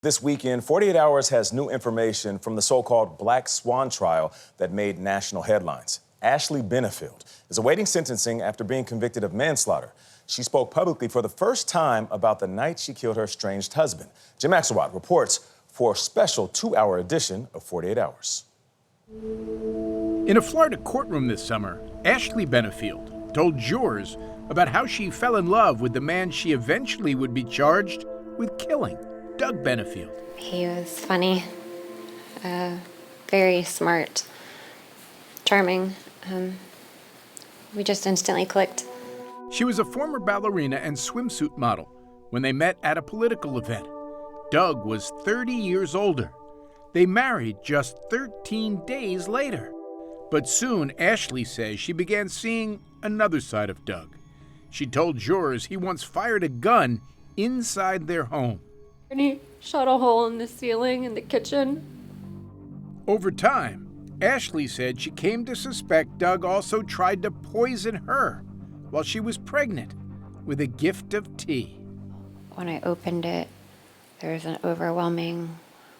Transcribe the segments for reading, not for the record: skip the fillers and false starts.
This weekend, 48 Hours has new information from the so-called Black Swan trial that made national headlines. Ashley Benefield is awaiting sentencing after being convicted of manslaughter. She spoke publicly for the first time about the night she killed her estranged husband. Jim Axelrod reports for a special 2-hour edition of 48 Hours. In a Florida courtroom this summer, Ashley Benefield told jurors about how she fell in love with the man she eventually would be charged with killing, Doug Benefield. He was funny, very smart, charming. We just instantly clicked. She was a former ballerina and swimsuit model when they met at a political event. Doug was 30 years older. They married just 13 days later. But soon, Ashley says she began seeing another side of Doug. She told jurors he once fired a gun inside their home. And he shot a hole in the ceiling in the kitchen. Over time, Ashley said she came to suspect Doug also tried to poison her while she was pregnant with a gift of tea. When I opened it, there was an overwhelming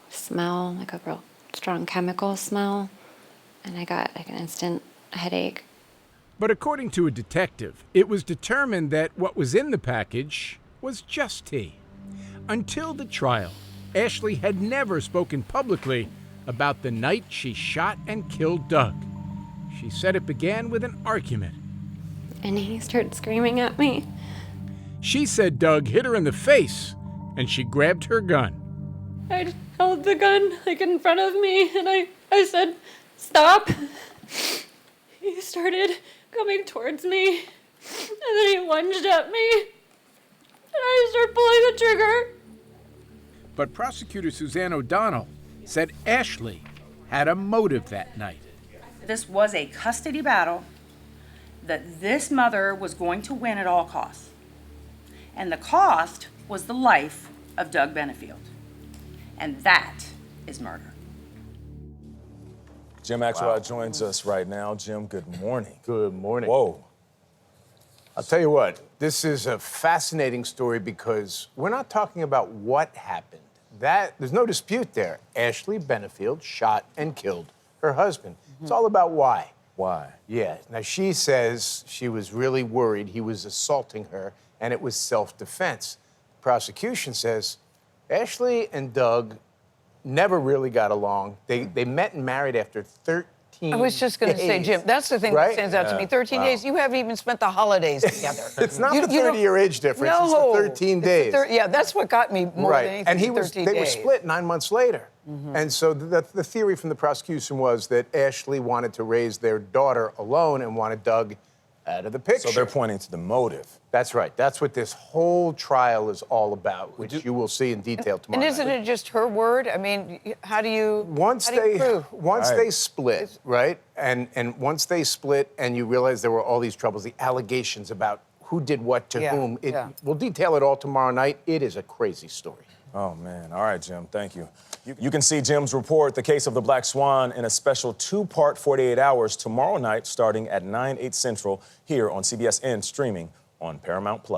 smell, like a real strong chemical smell, and I got like an instant headache. But according to a detective, it was determined that what was in the package was just tea. Until the trial, Ashley had never spoken publicly about the night she shot and killed Doug. She said it began with an argument. And he started screaming at me. She said Doug hit her in the face, and she grabbed her gun. I held the gun like in front of me, and I said, "Stop." He started coming towards me, and then he lunged at me, and I started pulling the trigger. But prosecutor Suzanne O'Donnell said Ashley had a motive that night. This was a custody battle that this mother was going to win at all costs. And the cost was the life of Doug Benefield. And that is murder. Jim Axelrod joins us right now. Jim, good morning. Good morning. Whoa. I'll tell you what, this is a fascinating story because we're not talking about what happened. There's no dispute there. Ashley Benefield shot and killed her husband. It's all about why. Why? Yeah. Now, she says she was really worried he was assaulting her, and it was self-defense. Prosecution says Ashley and Doug never really got along. They met and married after 13 I was just going to say, Jim, that's the thing that stands out to me. 13 days, you haven't even spent the holidays together. It's not the 30-year age difference, it's the 13 days. Yeah, that's what got me more than anything. And they were split 9 months later. And so the theory from the prosecution was that Ashley wanted to raise their daughter alone and wanted Doug out of the picture. So they're pointing to the motive. That's right. That's what this whole trial is all about, which you will see in detail tomorrow. And isn't it just her word? I mean, how do you prove? Once they split, right? And once they split and you realize there were all these troubles, the allegations about who did what to whom, we'll detail it all tomorrow night. It is a crazy story. Oh, man. All right, Jim. Thank you. You can see Jim's report, The Case of the Black Swan, in a special 2-part 48 Hours tomorrow night starting at 9, 8 Central here on CBS N, streaming on Paramount+.